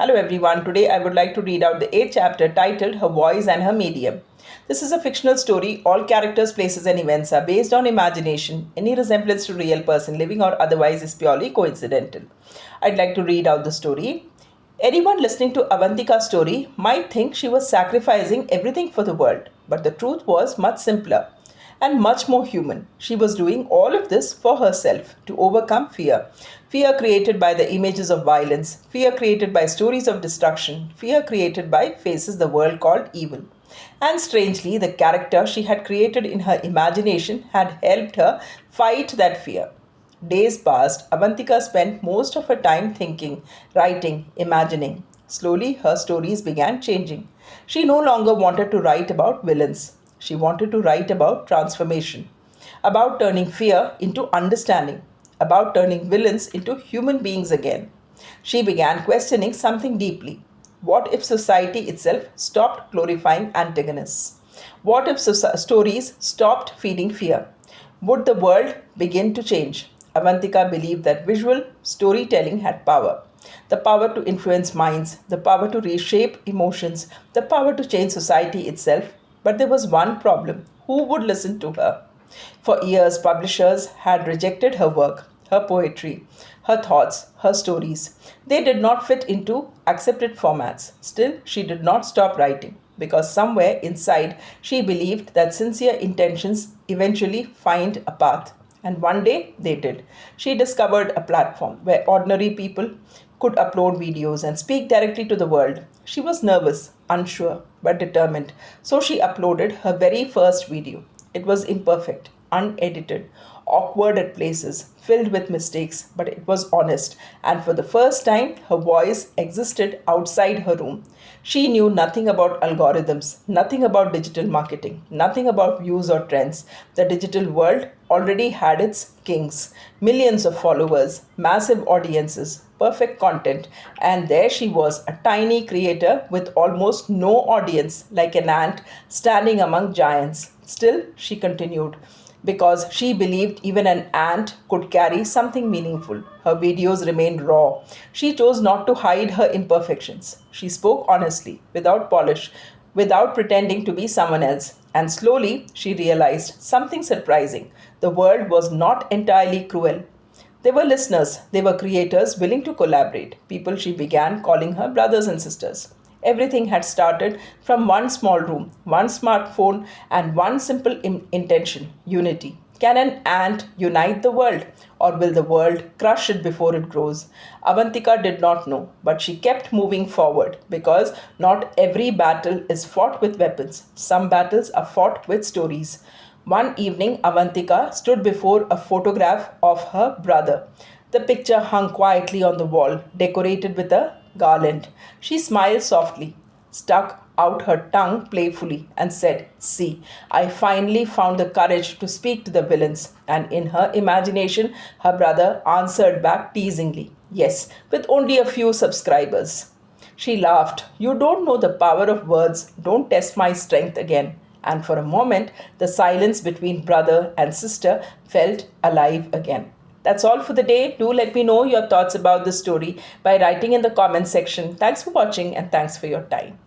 Hello everyone, today I would like to read out the 8th chapter titled Her Voice and Her Medium. This is a fictional story. All characters, places, and events are based on imagination. Any resemblance to real person living or otherwise is purely coincidental. I'd like to read out the story. Anyone listening to Avantika's story might think she was sacrificing everything for the world, but the truth was much simpler and much more human. She was doing all of this for herself to overcome fear. Fear created by the images of violence, fear created by stories of destruction, fear created by faces the world called evil. And strangely, the character she had created in her imagination had helped her fight that fear. Days passed. Avantika spent most of her time thinking, writing, imagining. Slowly, her stories began changing. She no longer wanted to write about villains. She wanted to write about transformation, about turning fear into understanding, about turning villains into human beings again. She began questioning something deeply. What if society itself stopped glorifying antagonists? What if stories stopped feeding fear? Would the world begin to change? Avantika believed that visual storytelling had power. The power to influence minds, the power to reshape emotions, the power to change society itself. But there was one problem. Who would listen to her? For years, publishers had rejected her work, her poetry, her thoughts, her stories. They did not fit into accepted formats. Still, she did not stop writing because somewhere inside she believed that sincere intentions eventually find a path. And one day they did. She discovered a platform where ordinary people could upload videos and speak directly to the world. She was nervous, unsure, but determined. So she uploaded her very first video. It was imperfect, unedited, awkward at places, filled with mistakes, but it was honest. And for the first time, her voice existed outside her room. She knew nothing about algorithms, nothing about digital marketing, nothing about views or trends. The digital world already had its kings, millions of followers, massive audiences, perfect content, and there she was, a tiny creator with almost no audience, like an ant standing among giants. Still, she continued because she believed even an ant could carry something meaningful. Her videos remained raw. She chose not to hide her imperfections. She spoke honestly, without polish, without pretending to be someone else. And slowly, she realized something surprising. The world was not entirely cruel. They were listeners, they were creators willing to collaborate, people she began calling her brothers and sisters. Everything had started from one small room, one smartphone, and one simple intention: unity. Can an ant unite the world, or will the world crush it before it grows? Avantika did not know, but she kept moving forward because not every battle is fought with weapons. Some battles are fought with stories. One evening, Avantika stood before a photograph of her brother. The picture hung quietly on the wall, decorated with a garland. She smiled softly, stuck out her tongue playfully, and said, "See, I finally found the courage to speak to the villains." And in her imagination, her brother answered back teasingly, "Yes, with only a few subscribers." She laughed. "You don't know the power of words. Don't test my strength again." And for a moment, the silence between brother and sister felt alive again. That's all for the day. Do let me know your thoughts about this story by writing in the comment section. Thanks for watching and thanks for your time.